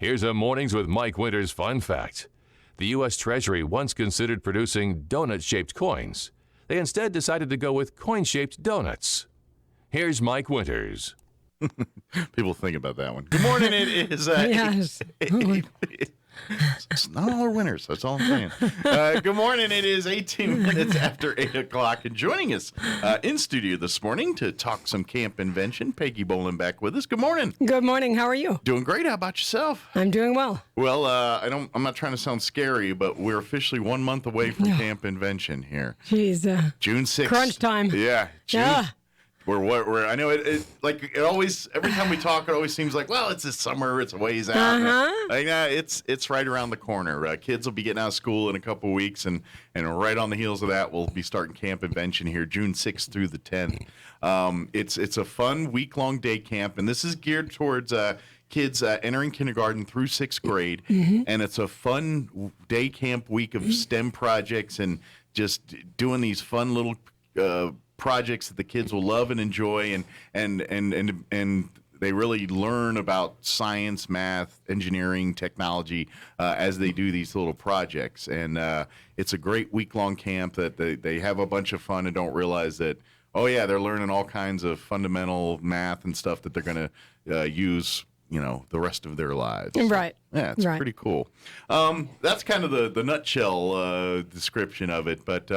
Here's a Mornings with Mike Winters fun fact. The U.S. Treasury once considered producing donut-shaped coins. They instead decided to go with coin-shaped donuts. Here's Mike Winters. People think about that one. Good morning. It is. Yes. It's not all our winners. That's all I'm saying. Good morning. It is 18 minutes after 8 o'clock. And joining us in studio this morning to talk some camp invention, Peggy Bohlin back with us. Good morning. Good morning. How are you? Doing great. How about yourself? I'm doing well. Well, I'm not trying to sound scary, but we're officially 1 month away from camp invention here. Jeez. June 6th. Crunch time. Yeah. June. Yeah. We're I know it always, every time we talk, it always seems like, well, it's this summer, it's a ways out. It's right around the corner. Kids will be getting out of school in a couple of weeks, and right on the heels of that, we'll be starting Camp Invention here, June 6th through the 10th. It's a fun week-long day camp, and this is geared towards kids entering kindergarten through 6th grade, and it's a fun day camp week of STEM projects and just doing these fun little projects that the kids will love and enjoy, and they really learn about science, math, engineering, technology as they do these little projects. And it's a great week-long camp that they have a bunch of fun and don't realize that, oh yeah, they're learning all kinds of fundamental math and stuff that they're going to use, the rest of their lives. Right. Yeah, it's pretty cool. That's kind of the nutshell description of it. But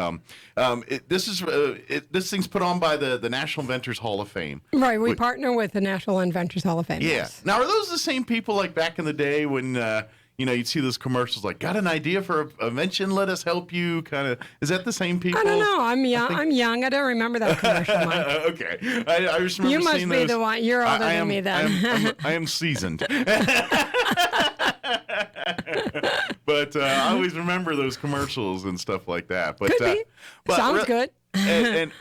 this thing's put on by the National Inventors Hall of Fame. Right. We partner with the National Inventors Hall of Fame. Yeah. Yes. Now, are those the same people like back in the day when you'd see those commercials like, got an idea for an invention? Let us help you. Kind of. Is that the same people? I don't know. I'm young. I don't remember that commercial, Mike. Okay. I just remember you must seeing be those. The one. You're older than me then. I am seasoned. But I always remember those commercials and stuff like that. But, Could be. But Sounds good.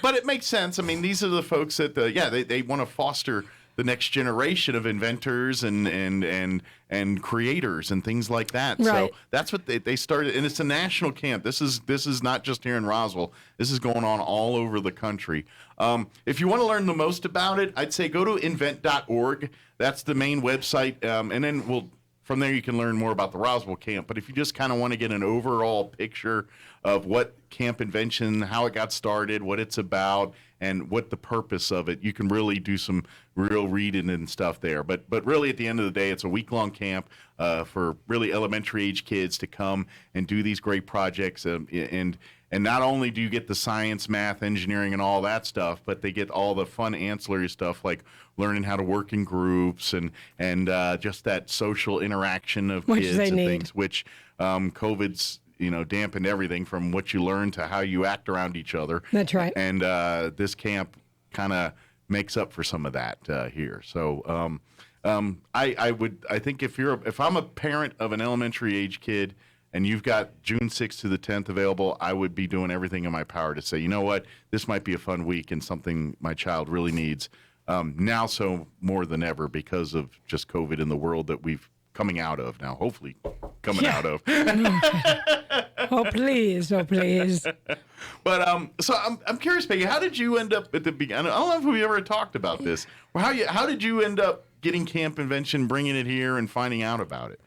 But it makes sense. I mean, these are the folks that, they want to foster the next generation of inventors and creators and things like that. Right. So that's what they started, and it's a national camp. This is not just here in Roswell. This is going on all over the country. If you want to learn the most about it, I'd say go to invent.org. That's the main website, and then from there you can learn more about the Roswell camp. But if you just kind of want to get an overall picture of what Camp Invention, how it got started, what it's about, and what the purpose of it, you can really do some real reading and stuff there. But really, at the end of the day, it's a week-long camp for really elementary age kids to come and do these great projects. And not only do you get the science, math, engineering, and all that stuff, but they get all the fun ancillary stuff like learning how to work in groups and just that social interaction of kids and things, which COVID's dampened everything from what you learn to how you act around each other. That's right. And this camp kind of makes up for some of that here. So I think if I'm a parent of an elementary age kid and you've got June 6th to the 10th available, I would be doing everything in my power to say, you know what, this might be a fun week and something my child really needs now so more than ever because of just COVID in the world that we've coming out of now, hopefully coming out of. Oh, please. Oh, please. But so I'm curious, Peggy, how did you end up at the beginning? I don't know if we ever talked about this. How did you end up getting Camp Invention, bringing it here, and finding out about it?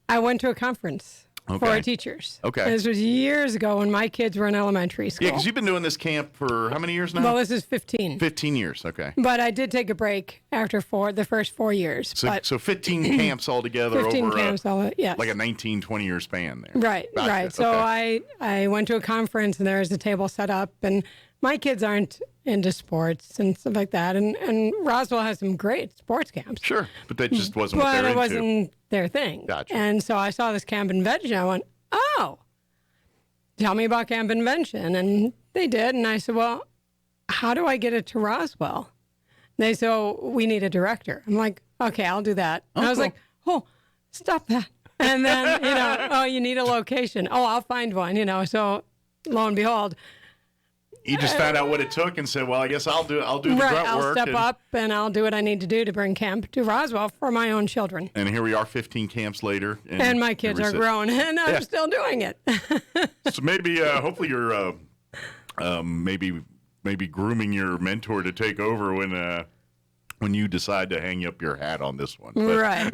I went to a conference for our teachers. Okay. This was years ago when my kids were in elementary school. Yeah, because you've been doing this camp for how many years now? Well, this is 15. 15 years, okay. But I did take a break after the first 4 years. So 15 camps altogether 15 over camps, yes. like a 19, 20-year span there. Right, Gotcha. right. So I went to a conference, and there was a table set up, and my kids aren't into sports and stuff like that. And Roswell has some great sports camps. Sure, but that just wasn't what they're into. But it wasn't their thing. Gotcha. And so I saw this Camp Invention. I went, oh, tell me about Camp Invention. And they did. And I said, well, how do I get it to Roswell? And they said, oh, we need a director. I'm like, okay, I'll do that. And I was like, oh, stop that. And then, oh, you need a location. Oh, I'll find one, So lo and behold, you just found out what it took and said, well, I guess I'll do the grunt work. I'll step up and I'll do what I need to do to bring camp to Roswell for my own children. And here we are 15 camps later. And my kids are grown, and I'm still doing it. So maybe, hopefully you're maybe grooming your mentor to take over when when you decide to hang up your hat on this one. But, Right.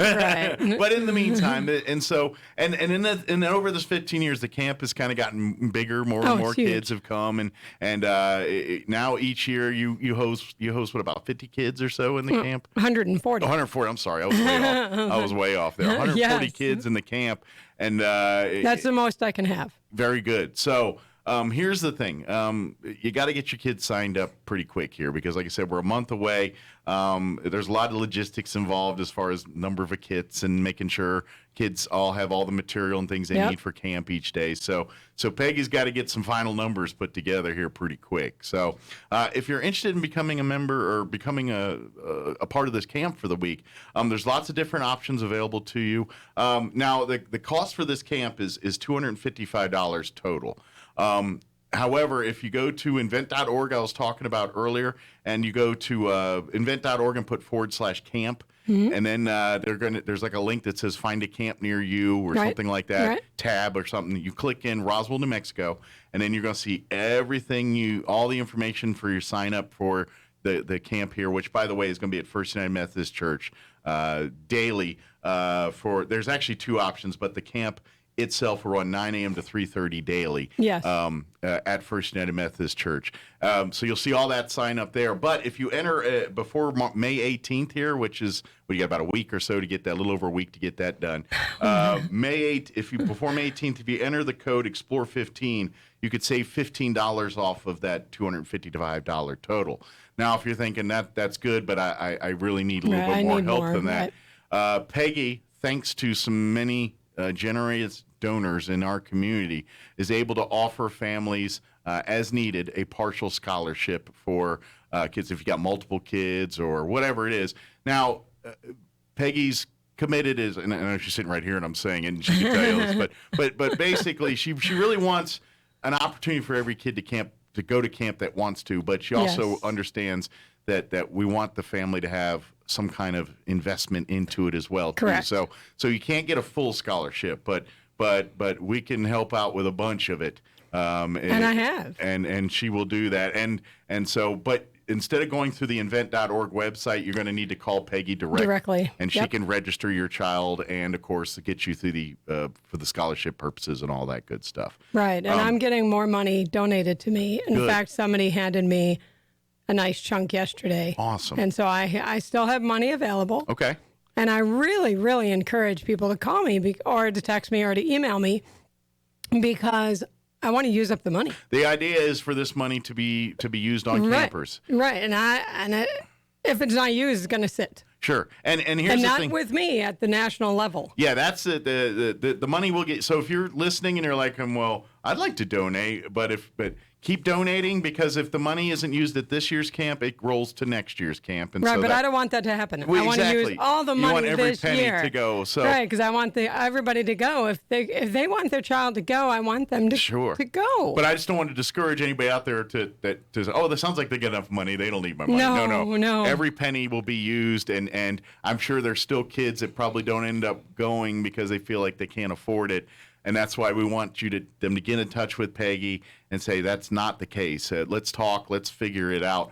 but in the meantime, and over this 15 years, the camp has kind of gotten bigger. More and more kids have come, and now each year you host what, about 50 kids or so in the camp? 140. 140. I'm sorry, I was way off. I was way off there. 140 Yes. kids in the camp, and That's the most I can have. very good. So. Here's the thing. You got to get your kids signed up pretty quick here because, like I said, we're a month away. There's a lot of logistics involved as far as number of kits and making sure kids all have all the material and things they need for camp each day. So Peggy's got to get some final numbers put together here pretty quick. So if you're interested in becoming a member or becoming a part of this camp for the week, there's lots of different options available to you. Now, the cost for this camp is $255 total. However, if you go to invent.org, I was talking about earlier, and you go to invent.org and put /camp, and then there's like a link that says find a camp near you or something like that, tab or something. You click in Roswell, New Mexico, and then you're going to see all the information for your sign up for the camp here, which, by the way, is going to be at First United Methodist Church daily. There's actually two options, but the camp itself will run 9 a.m. to 3:30 daily. Yes. At First United Methodist Church. So you'll see all that sign up there. But if you enter before May 18th here, which is, you got about a week or so to get that, a little over a week to get that done. Before May 18th, if you enter the code Explore15, you could save $15 off of that $255 total. Now, if you're thinking that's good, but I really need a little bit more help than that. Peggy, thanks to many generous donors in our community, is able to offer families as needed a partial scholarship for kids if you got multiple kids or whatever it is. Now, Peggy's committed and I know she's sitting right here and I'm saying it and she can tell you this, but basically she really wants an opportunity for every kid to go to camp that wants to, but she also understands that we want the family to have some kind of investment into it as well. Correct. Too. So you can't get a full scholarship, but we can help out with a bunch of it. And I have. And she will do that. And so, but instead of going through the invent.org website, you're going to need to call Peggy directly. And she can register your child and, of course, get you through for the scholarship purposes and all that good stuff. Right. And I'm getting more money donated to me. In fact, somebody handed me a nice chunk yesterday. Awesome. And so I still have money available. Okay. And I really, really encourage people to call me or to text me or to email me because I want to use up the money. The idea is for this money to be used on campers. Right. And if it's not used, it's going to sit. Sure. And here's the thing. And not with me at the national level. Yeah, that's the money we'll get. So if you're listening and you're like, well, I'd like to donate, but keep donating, because if the money isn't used at this year's camp, it rolls to next year's camp. And right, but I don't want that to happen. I want to use all the money you want every this penny year to go. So right, because I want everybody to go. If they want their child to go, I want them to go. But I just don't want to discourage anybody out there to say, oh, this sounds like they get enough money. They don't need my money. No. Every penny will be used, and I'm sure there's still kids that probably don't end up going because they feel like they can't afford it. And that's why we want them to get in touch with Peggy and say that's not the case. Let's talk. Let's figure it out.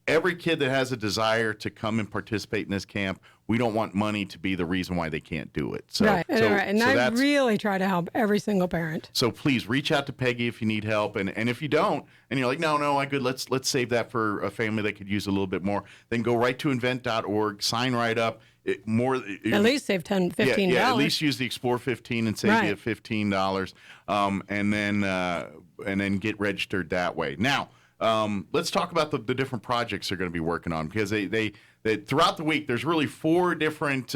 Every kid that has a desire to come and participate in this camp, we don't want money to be the reason why they can't do it. So, right. And I really try to help every single parent. So please reach out to Peggy if you need help. And if you don't, and you're like, no, I'm good. Let's save that for a family that could use a little bit more. Then go right to invent.org, sign right up. At least save $15. Yeah, at least use the Explore 15 and save you $15, and then get registered that way. Now, let's talk about the different projects they're going to be working on, because they throughout the week there's really 4 different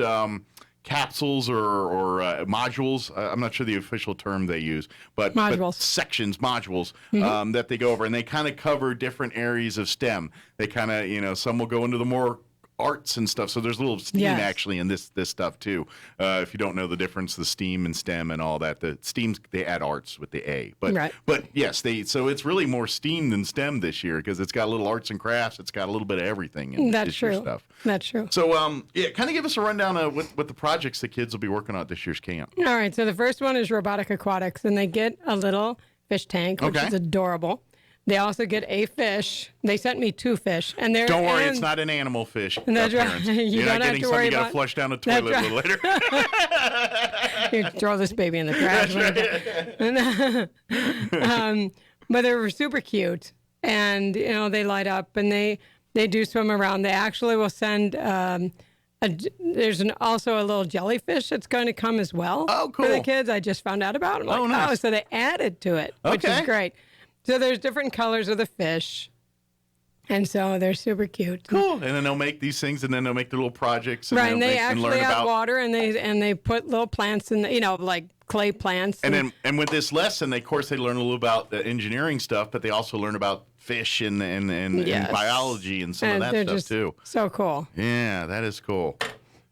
capsules or modules. I'm not sure the official term they use, but modules that they go over, and they kind of cover different areas of STEM. They kind of, some will go into the more arts and stuff. So there's a little STEAM actually in this stuff too. If you don't know the difference, the STEAM and STEM and all that, the STEAM's, they add arts with the A. But yes, so it's really more STEAM than STEM this year, because it's got a little arts and crafts. It's got a little bit of everything in this year's stuff. That's true. So kind of give us a rundown of what the projects the kids will be working on at this year's camp. All right. So the first one is robotic aquatics, and they get a little fish tank, which is adorable. They also get a fish. They sent me 2 fish, and they're Don't worry, it's not an animal fish. That's right. Parents. You You're don't not have getting to something worry you got to about- flush down the toilet a little later. You throw this baby in the trash. But they were super cute, and they light up and they do swim around. They actually will send. There's also a little jellyfish that's going to come as well. Oh, cool. For the kids, I just found out about. I'm like, nice. oh, so they added to it, which is Okay. great. So there's different colors of the fish, and so they're super cute. Cool. And then they'll make these things, and then they'll make their little projects. And Right, and they learn actually add about. water, and they put little plants in, like clay plants. And with this lesson, they learn a little about the engineering stuff, but they also learn about fish and Yes. biology and some of that they're stuff just too. So cool. Yeah, that is cool.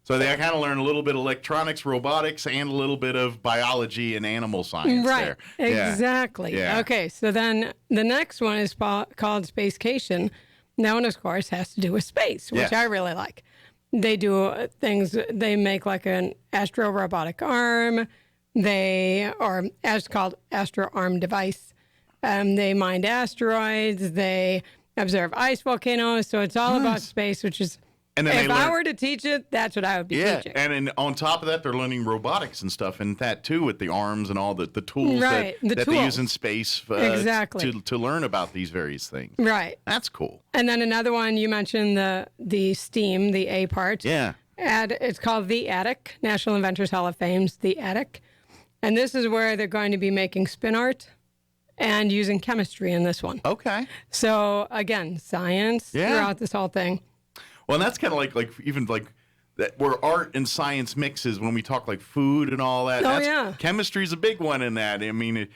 So they kind of learn a little bit of electronics, robotics, and a little bit of biology and animal science Right, there. Yeah. exactly. Yeah. Okay, so then the next one is called Spacecation. That one, of course, has to do with space, which Yes. I really like. They do things. They make like an astro robotic arm. It's called astro arm device. They mine asteroids. They observe ice volcanoes. So it's all about space, which is. And then If I were to teach it, that's what I would be teaching. and on top of that, they're learning robotics and stuff, and that too, with the arms and all the tools Right, that the they use tools. in space Exactly. to learn about these various things. Right. That's cool. And then another one, you mentioned the STEAM, the A part. Yeah. It's called The Attic, National Inventors Hall of Fame's The Attic. And this is where they're going to be making spin art and using chemistry in this one. Okay. So again, science Yeah. throughout this whole thing. Well, and that's kind of like even like that where art and science mixes when we talk like food and all that. Oh, yeah. Chemistry is a big one in that. I mean,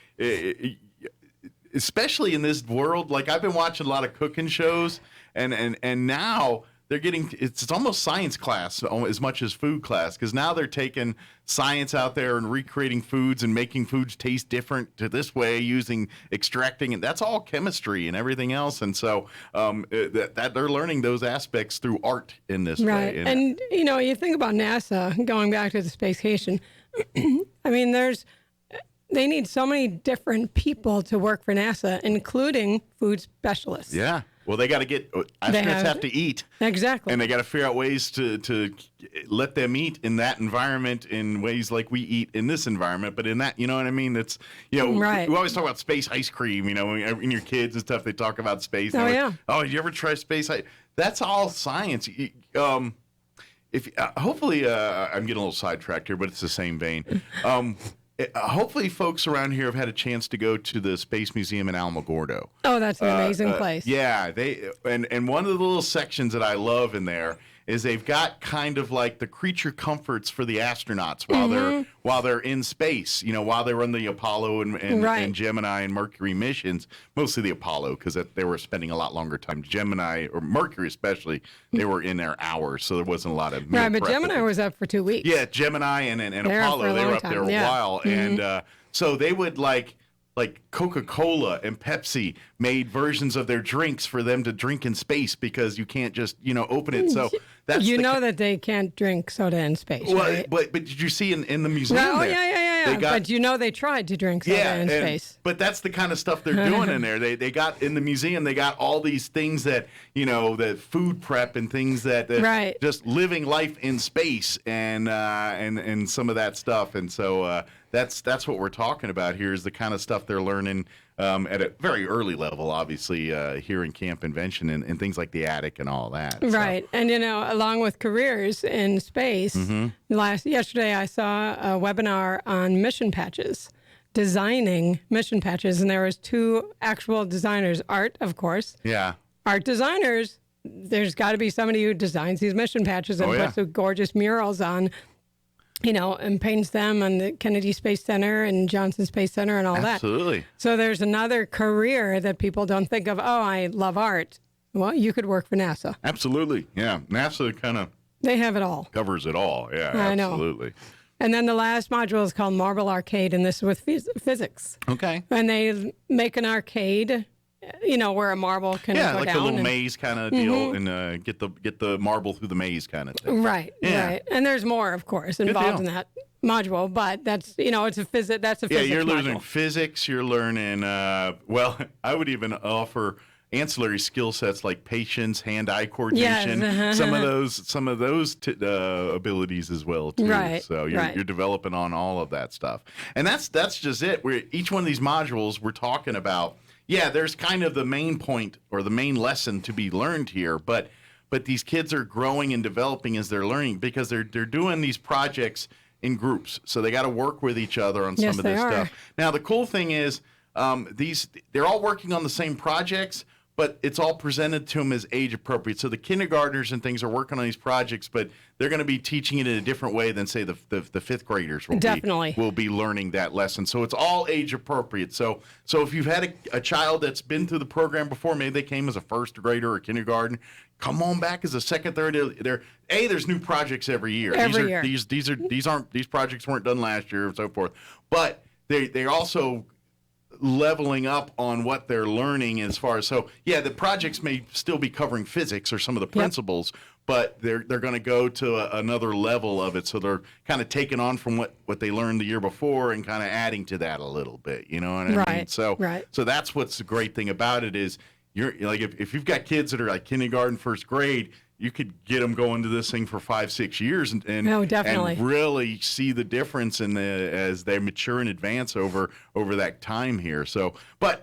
especially in this world, like I've been watching a lot of cooking shows, and now they're getting it's almost science class as much as food class, because now they're taking science out there and recreating foods and making foods taste different to this way using extracting, and that's all chemistry and everything else. And so that they're learning those aspects through art in this Right. way. And, you think about NASA, going back to the space station. I mean, they need so many different people to work for NASA, including food specialists. yeah. Well, they got to get astronauts have to eat. Exactly. And they got to figure out ways to let them eat in that environment in ways like we eat in this environment. But in that, you know what I mean? It's, Right. we always talk about space ice cream, in your kids and stuff, they talk about space. Oh, And yeah. Oh, did you ever try space ice? That's all science. If hopefully, I'm getting a little sidetracked here, but it's the same vein. Hopefully, folks around here have had a chance to go to the Space Museum in Alamogordo. Oh, that's an amazing place. Yeah, and one of the little sections that I love in there is they've got kind of like the creature comforts for the astronauts while they're in space. While they run the Apollo and Right. Gemini and Mercury missions, mostly the Apollo because they were spending a lot longer time. Gemini or Mercury especially, they were in there hours, so there wasn't a lot of meal Right, but prep and Gemini things. was up for 2 weeks. Yeah, Gemini and They were up for Apollo, a they were long up there time, a yeah. while. And so they would like Coca-Cola and Pepsi made versions of their drinks for them to drink in space because you can't just, open it. So that's that they can't drink soda in space, well, right? but did you see in the museum Oh, there? yeah. They got, But they tried to drink soda in space. But that's the kind of stuff they're doing in there. They got in the museum. They got all these things that the food prep and things that Right. just living life in space and some of that stuff. And so that's what we're talking about here is the kind of stuff they're learning at a very early level, obviously here in Camp Invention and things like the attic and all that. So, Right. And, along with careers in space, yesterday I saw a webinar on mission patches, designing mission patches. And there was 2 actual designers, art, of course. yeah. Art designers, there's got to be somebody who designs these mission patches and Oh, yeah. puts the gorgeous murals on, and paints them on the Kennedy Space Center and Johnson Space Center and all that. Absolutely. So there's another career that people don't think of. Oh, I love art. Well, you could work for NASA. Absolutely. Yeah. NASA kind of They have it all. covers it all. Yeah, I know. absolutely. And then the last module is called Marble Arcade, and this is with physics. Okay. And they make an arcade where a marble can Yeah, go like down. a little maze kind of deal, and get the marble through the maze kind of thing. Right, Yeah. right. And there's more, of course, involved in that module, but that's, it's a physics. That's a Yeah, physics you're learning module. physics. You're learning. Well, I would even offer ancillary skill sets like patience, hand-eye coordination. Yes. Some of those abilities as well too. Right, So you're developing on all of that stuff, and that's just it. Each one of these modules we're talking about. Yeah, there's kind of the main point or the main lesson to be learned here, but these kids are growing and developing as they're learning because they're doing these projects in groups, so they got to work with each other on some of this stuff. Now, the cool thing is they're all working on the same projects, but it's all presented to them as age appropriate. So the kindergartners and things are working on these projects, but they're going to be teaching it in a different way than, say, the fifth graders will be learning that lesson. So it's all age appropriate. So if you've had a child that's been through the program before, maybe they came as a first grader or kindergarten, come on back as a second, third. There's new projects every year. These projects weren't done last year and so forth. But they also leveling up on what they're learning as far as the projects may still be covering physics or some of the principles, but they're going to go to another level of it. So they're kind of taking on from what they learned the year before and kind of adding to that a little bit. You know what I mean? So that's what's the great thing about it is you're like if you've got kids that are like kindergarten, first grade, you could get them going to this thing for 5-6 years and really see the difference as they mature and advance over that time here. So, but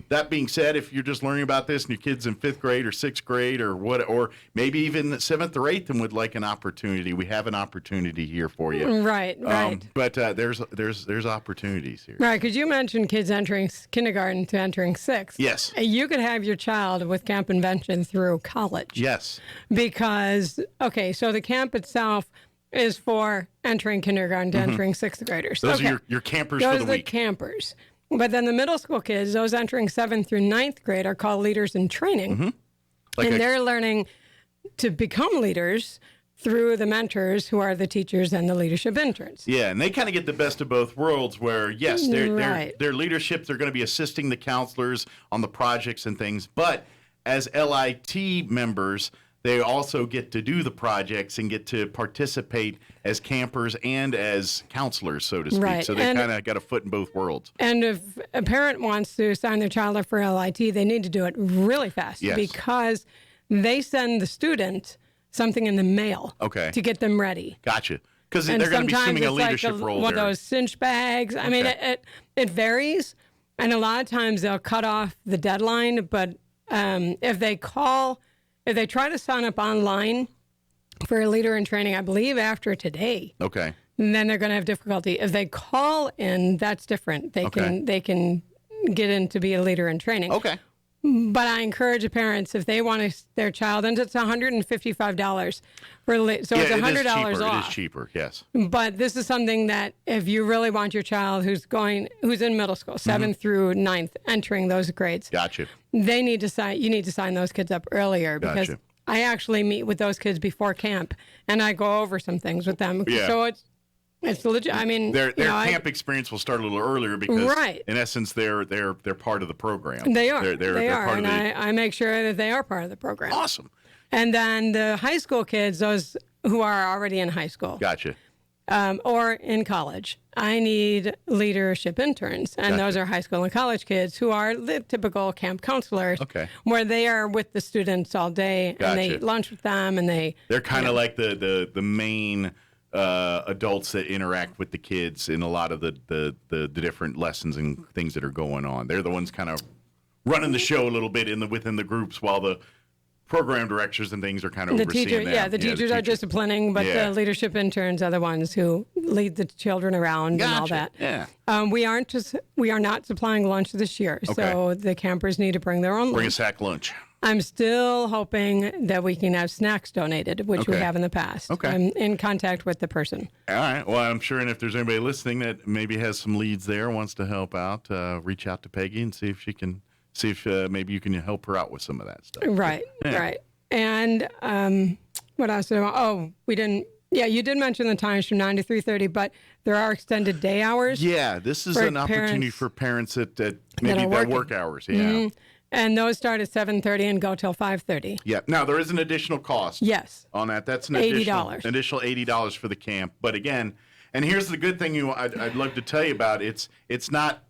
that being said, if you're just learning about this and your kid's in 5th grade or 6th grade or maybe even 7th or 8th and would like an opportunity, we have an opportunity here for you. Right. But there's opportunities here. Right, because you mentioned kids entering kindergarten to entering 6th. Yes. You could have your child with Camp Invention through college. Yes. Because, so the camp itself is for entering kindergarten to entering 6th graders. Those are your campers for the week. Those are the campers. But then the middle school kids, those entering 7th through 9th grade, are called leaders in training. And they're learning to become leaders through the mentors who are the teachers and the leadership interns. Yeah, and they kind of get the best of both worlds where, yes, their leadership, they're going to be assisting the counselors on the projects and things. But as LIT members, they also get to do the projects and get to participate as campers and as counselors, so to speak. Right. So they kind of got a foot in both worlds. And if a parent wants to sign their child up for LIT, they need to do it really fast because they send the student something in the mail to get them ready. Gotcha. Because they're going to be assuming a leadership role one there. of those cinch bags. I mean, it varies. And a lot of times they'll cut off the deadline. But if they try to sign up online for a leader in training, I believe after today. Okay. Then they're going to have difficulty. If they call in, that's different. They can get in to be a leader in training. Okay. But I encourage parents, if they want their child, and it's $155 for so it's $100 off. It is cheaper, yes. But this is something that if you really want your child who's in middle school, 7th through 9th, entering those grades. Gotcha. You need to sign those kids up earlier because I actually meet with those kids before camp and I go over some things with them. Yeah. So it's legit. I mean, their camp experience will start a little earlier because, in essence, they're part of the program. They are. They're part and I make sure that they are part of the program. Awesome. And then the high school kids, those who are already in high school, gotcha, or in college, I need leadership interns, and those are high school and college kids who are the typical camp counselors, where they are with the students all day and they eat lunch with them, and they're kind of like the main adults that interact with the kids in a lot of the different lessons and things that are going on. They're the ones kind of running the show a little bit within the groups while the program directors and things are kind of overseeing them. The teachers are disciplining, but the leadership interns are the ones who lead the children around and all that. Yeah. We are not supplying lunch this year, so the campers need to bring their own lunch. Bring a sack lunch. I'm still hoping that we can have snacks donated, which we have in the past. Okay. I'm in contact with the person. All right. Well, I'm sure, and if there's anybody listening that maybe has some leads there, wants to help out, reach out to Peggy and see if maybe you can help her out with some of that stuff. Right. And what else? We didn't. Yeah, you did mention the times from 9 to 3:30, but there are extended day hours. Yeah, this is an opportunity for parents that maybe their work hours. Yeah. And those start at 7:30 and go till 5:30. Yeah. Now there is an additional cost. Yes. On that. That's an $80. additional $80 for the camp. But again, and here's the good thing I'd love to tell you about. It's not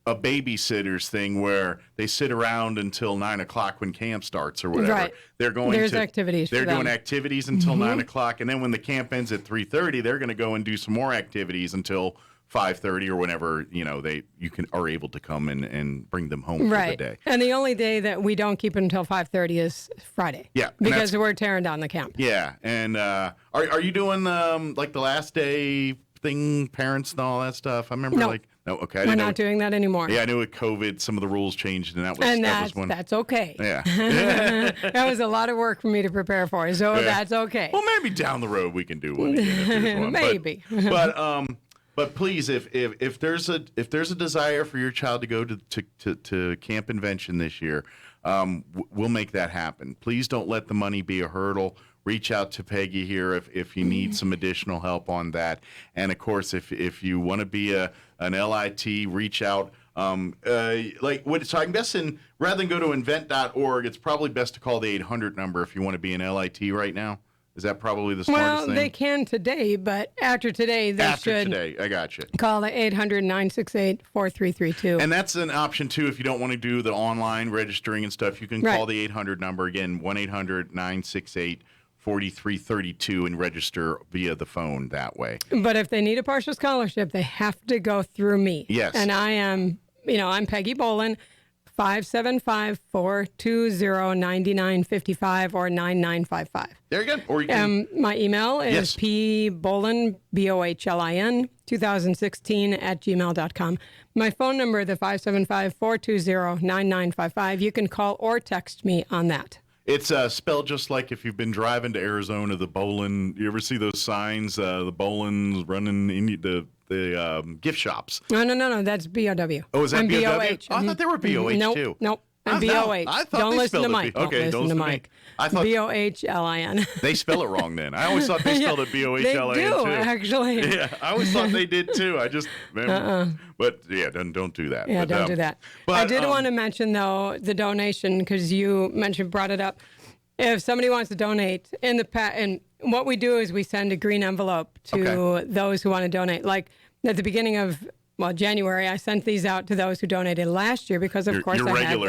a babysitter's thing where they sit around until 9 o'clock when camp starts or whatever. Right. There's activities. They're for them. doing activities until 9 o'clock, and then when the camp ends at 3:30, they're going to go and do some more activities until 5:30 or whenever are able to come and bring them home for the day. And the only day that we don't keep it until 5:30 is Friday. Yeah, because we're tearing down the camp. Yeah, and are you doing like the last day thing, parents and all that stuff? I remember No, okay. We're not doing that anymore. Yeah, I knew with COVID, some of the rules changed, and that was one. That's okay. Yeah. That was a lot of work for me to prepare for, so that's okay. Well, maybe down the road we can do one again if there's one. Maybe. But please, if there's a desire for your child to go to Camp Invention this year, we'll make that happen. Please don't let the money be a hurdle. Reach out to Peggy here if you need some additional help on that. And of course, if you want to be an LIT, reach out. So I'm guessing rather than go to invent.org, it's probably best to call the 800 number if you want to be an LIT right now. Is that probably the smartest thing? Well, they can today, but after today, After today, I got you. Call the 800-968-4332. And that's an option, too. If you don't want to do the online registering and stuff, you can call the 800 number. Again, 1-800-968-4332 and register via the phone that way. But if they need a partial scholarship, they have to go through me. Yes. And I am, I'm Peggy Bohlin, 575-420-9955 or 9955. There you go. Or you can. My email is pbohlin, Bohlin, 2016 @gmail.com. My phone number, the 575-420-9955. You can call or text me on that. It's spelled just like if you've been driving to Arizona, the Bohlin. You ever see those signs, the Bohlins running in the gift shops? No. That's B-O-W. Oh, is that I'm B-O-W? B-O-H. Oh, I thought they were B-O-H too. Nope. I'm B-O-H. I thought Don't they listen to spelled it Mike. Okay, don't listen to Mike. I thought B-O-H-L-I-N. they spell it wrong then. I always thought they spelled it B-O-H-L-I-N They do, too. actually. Yeah, I always thought they did too. I just But yeah, don't do that. Yeah, but, don't do that. But, I did want to mention, though, the donation, because you brought it up. If somebody wants to donate, and what we do is we send a green envelope to those who want to donate. Like at the beginning of January, I sent these out to those who donated last year because, of course, I had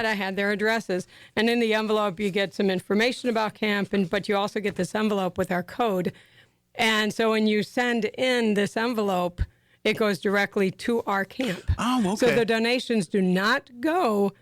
I had their addresses. And in the envelope, you get some information about camp, but you also get this envelope with our code. And so when you send in this envelope, it goes directly to our camp. Oh, okay. So the donations do not go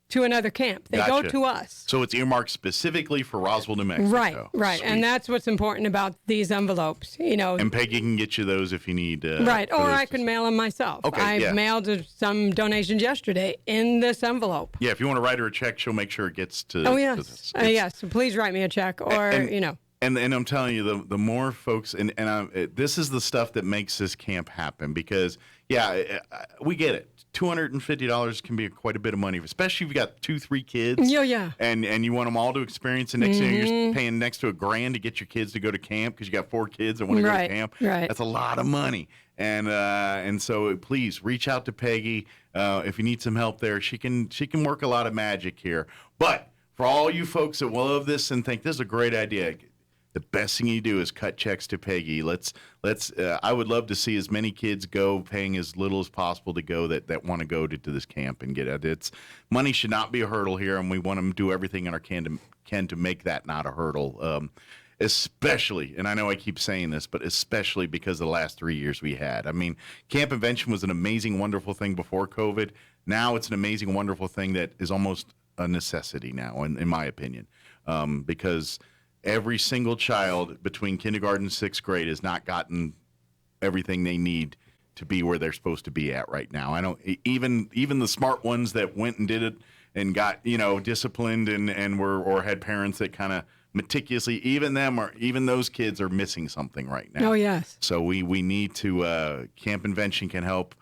to another camp. They go to us. So it's earmarked specifically for Roswell, New Mexico. Right. Sweet. And that's what's important about these envelopes, And Peggy can get you those if you need. Right. Or I can mail them myself. Okay, I mailed some donations yesterday in this envelope. Yeah, if you want to write her a check, she'll make sure it gets to. Oh, yes. Yes. So please write me a check or, And I'm telling you, the more folks, and this is the stuff that makes this camp happen because, we get it. $250 can be quite a bit of money, especially if you got 2-3 kids. Yeah. And you want them all to experience it. Next thing you're paying next to $1,000 to get your kids to go to camp because you got 4 kids that want to go to camp. Right. That's a lot of money. And so please reach out to Peggy if you need some help there. She can work a lot of magic here. But for all you folks that love this and think this is a great idea, the best thing you do is cut checks to Peggy. Let's. I would love to see as many kids go, paying as little as possible to go that want to go to this camp and get it. It's money should not be a hurdle here, and we want to do everything in our can to make that not a hurdle. Especially, and I know I keep saying this, but especially because of the last 3 years we had. I mean, Camp Invention was an amazing, wonderful thing before COVID. Now it's an amazing, wonderful thing that is almost a necessity now, in my opinion, because every single child between kindergarten and 6th grade has not gotten everything they need to be where they're supposed to be at right now. I don't even the smart ones that went and did it and got disciplined and were or had parents that kind of meticulously even those kids are missing something right now. Oh yes. So we need to Camp Invention can help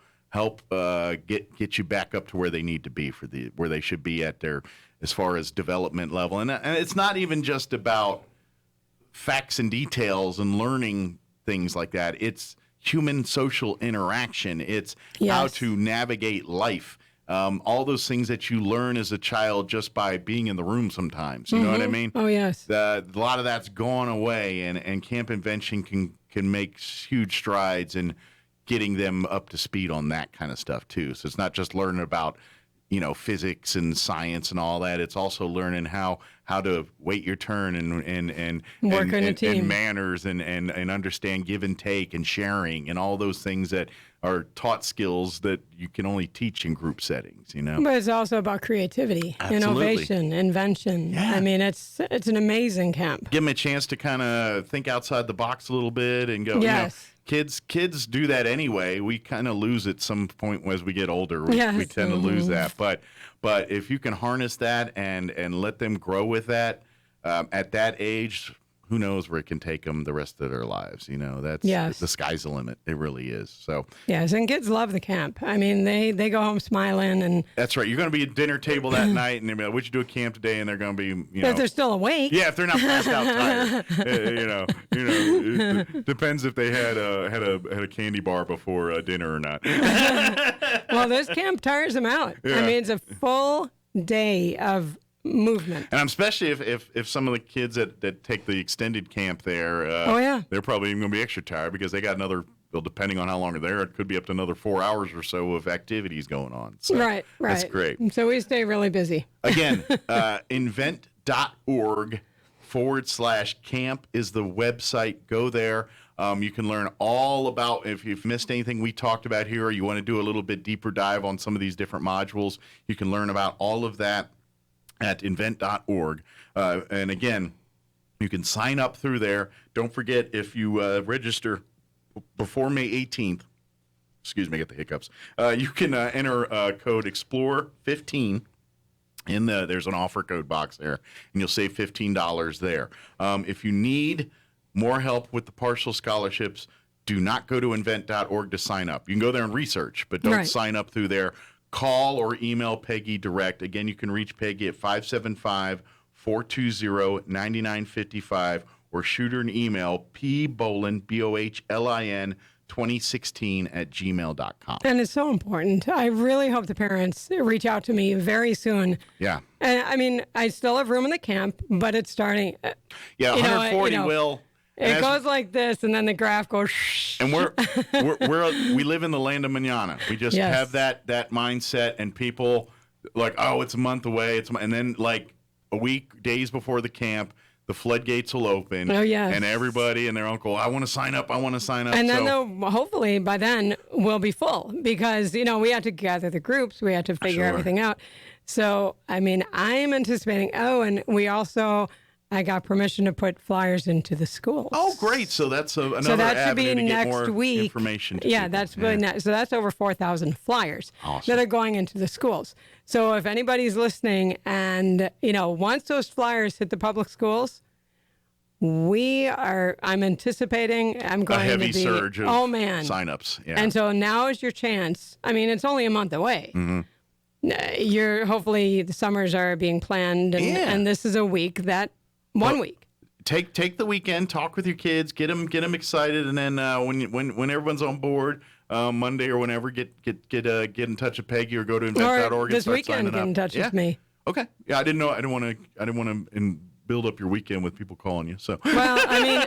get you back up to where they need to be where they should be at their as far as development level and it's not even just about facts and details and learning things like that. It's human social interaction. It's how to navigate life. all those things that you learn as a child just by being in the room sometimes. You know what I mean? Oh, yes. A lot of that's gone away, and Camp Invention can make huge strides in getting them up to speed on that kind of stuff too. So it's not just learning about, physics and science and all that. It's also learning how to wait your turn and work in a team, and manners and understand give and take and sharing and all those things that are taught skills that you can only teach in group settings, But it's also about creativity, innovation, invention. Yeah. I mean, it's an amazing camp. Give them a chance to kind of think outside the box a little bit and go, Yes. Kids do that anyway. We kind of lose at some point as we get older. We tend to lose that. But if you can harness that and let them grow with that at that age, who knows where it can take them the rest of their lives. That's the sky's the limit. It really is. So yes, and kids love the camp. I mean, they go home smiling, and that's right. You're going to be at dinner table that night, and they're like, "What'd you do at camp today?" And they're going to be, if they're still awake. Yeah, if they're not passed out tired. It depends if they had a candy bar before dinner or not. Well, this camp tires them out. Yeah. I mean, it's a full day of movement. And especially if some of the kids that take the extended camp there, they're probably even going to be extra tired because they got another, depending on how long they're there, it could be up to another 4 hours or so of activities going on. So right. That's great. So we stay really busy. Again, invent.org/camp is the website. Go there. You can learn all about, if you've missed anything we talked about here, or you want to do a little bit deeper dive on some of these different modules, you can learn about all of that at invent.org. And again, you can sign up through there. Don't forget, if you register before May 18th, excuse me, I get the hiccups, you can enter code EXPLORE15. There's an offer code box there, and you'll save $15 there. If you need more help with the partial scholarships, do not go to invent.org to sign up. You can go there and research, but don't sign up through there. Call or email Peggy direct. Again, you can reach Peggy at 575-420-9955 or shoot her an email, pbohlin, Bohlin, 2016@gmail.com. And it's so important. I really hope the parents reach out to me very soon. Yeah. And I mean, I still have room in the camp, but it's starting. Yeah, 140 will. It goes like this, and then the graph goes. Shh. And we live in the land of manana. We just have that mindset, and people like, oh, it's a month away. And then like a week, days before the camp, the floodgates will open. Oh, yes. And everybody and their uncle, I want to sign up. And then hopefully by then we'll be full because, we have to gather the groups. We have to figure everything out. So, I mean, I'm anticipating, and I got permission to put flyers into the schools. Oh, great. So that's another so that should avenue be to get next more week. Information to yeah, people. that's really next. So that's over 4,000 flyers that are going into the schools. So if anybody's listening and, once those flyers hit the public schools, I'm anticipating I'm going a heavy to be, surge of signups. Yeah. And so now is your chance. I mean, it's only a month away. Mm-hmm. Hopefully the summers are being planned and this is a week that 1 week. Take the weekend, talk with your kids, get them excited, and then when everyone's on board, Monday or whenever, get in touch with Peggy or go to invent.org. Or this weekend, get in touch with me. Okay. Yeah, I didn't know. I didn't want to build up your weekend with people calling you. So. Well, I mean,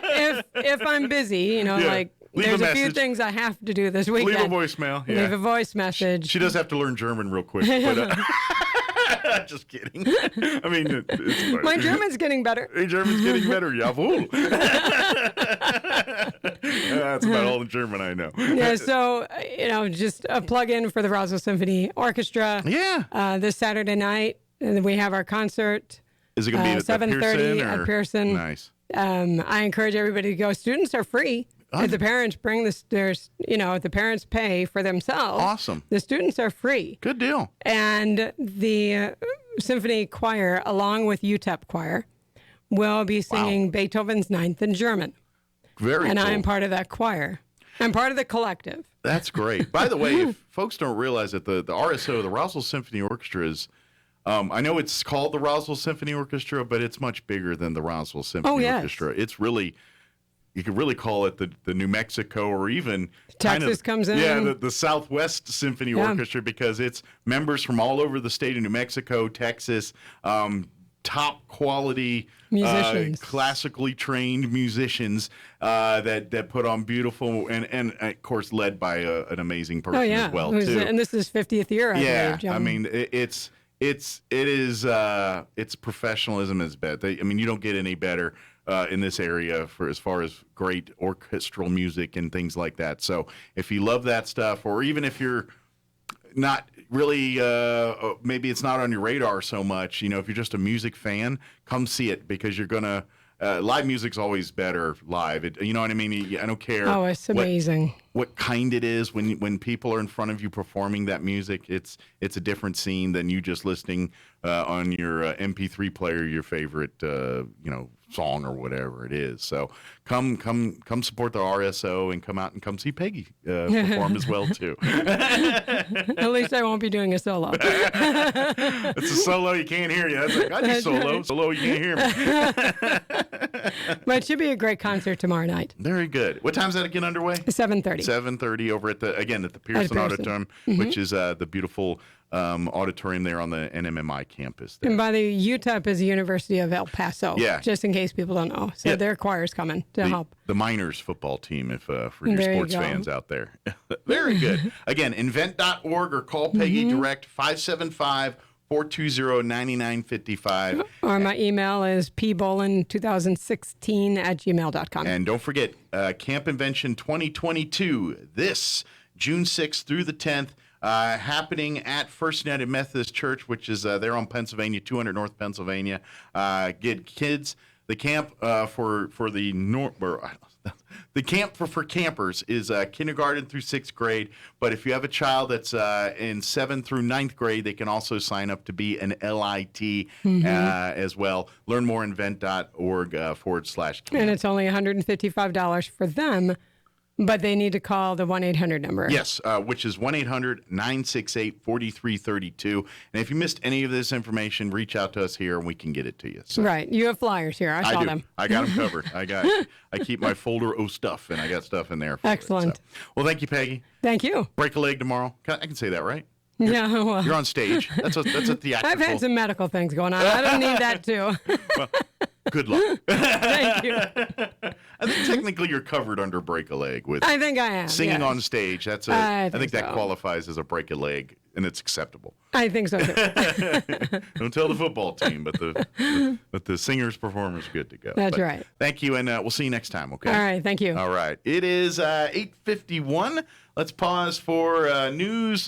if I'm busy, there's a few things I have to do this weekend. Leave a voicemail. Yeah. Leave a voice message. She does have to learn German real quick. But, just kidding. I mean, it's my German's getting better. Your German's getting better. Jawohl. That's about all the German I know. Yeah, so, just a plug-in for the Roswell Symphony Orchestra. Yeah. This Saturday night, we have our concert. Is it going to be at 7:30 at Pearson? Nice. I encourage everybody to go. Students are free. If the parents bring if the parents pay for themselves. Awesome. The students are free. Good deal. And the symphony choir, along with UTEP choir, will be singing Beethoven's Ninth in German. Very and cool. I'm part of that choir. I'm part of the collective. That's great. By the way, if folks don't realize that the RSO, the Roswell Symphony Orchestra, is I know it's called the Roswell Symphony Orchestra, but it's much bigger than the Roswell Symphony Orchestra. It's really you could really call it the New Mexico, or even Texas comes in. Yeah, the Southwest Symphony Orchestra, because it's members from all over the state of New Mexico, Texas, top quality musicians, classically trained musicians that put on beautiful and of course led by an amazing person as well too. And this is 50th year. I believe, I mean it's professionalism is best. I mean, you don't get any better in this area for as far as great orchestral music and things like that. So if you love that stuff, or even if you're not really, maybe it's not on your radar so much, if you're just a music fan, come see it, because you're gonna. Live music's always better live. You know what I mean? I don't care. Oh, it's amazing. What kind it is when people are in front of you performing that music. It's a different scene than you just listening on your MP3 player, your favorite song or whatever it is. So come support the RSO and come out and come see Peggy perform as well too. At least I won't be doing a solo. It's a solo, you can't hear you. That's like, I do solo. Right. Solo, you can't hear me. But it should be a great concert tomorrow night. Very good. What time's that again underway? 7:30. 7:30 over at the Pearson Auditorium, which is the beautiful auditorium there on the NMMI campus there. And by the UTEP is the University of El Paso. Yeah. Just in case people don't know. So their choir's coming to help. The Miners football team, if for your sports fans out there. Very good. Again, invent.org, or call Peggy direct, 575-420-9955. Or my email is pbohlin2016@gmail.com. And don't forget, Camp Invention 2022, this June 6th through the 10th, happening at First United Methodist Church, which is there on Pennsylvania, 200 North Pennsylvania. Get kids. The camp for campers is kindergarten through 6th grade. But if you have a child that's in 7th through 9th grade, they can also sign up to be an LIT as well. Learn more invent.org/camp. And it's only $155 for them. But they need to call the 1-800 number. Yes, which is 1-800-968-4332. And if you missed any of this information, reach out to us here and we can get it to you. So. Right. You have flyers here. I saw them. I got them covered. I keep my folder of stuff, and I got stuff in there. Excellent. So. Well, thank you, Peggy. Thank you. Break a leg tomorrow. I can say that, right? Yeah, well. You're on stage. That's a theatrical. I've had some medical things going on. I don't need that, too. Well, good luck. Thank you. I think technically you're covered under break a leg with. I think I am. Singing yes. on stage. I think that qualifies as a break a leg, and it's acceptable. I think so too. Don't tell the football team, but the singer's performer's good to go. That's right. Thank you, and we'll see you next time. Okay. All right. Thank you. All right. It is 8:51. Let's pause for news.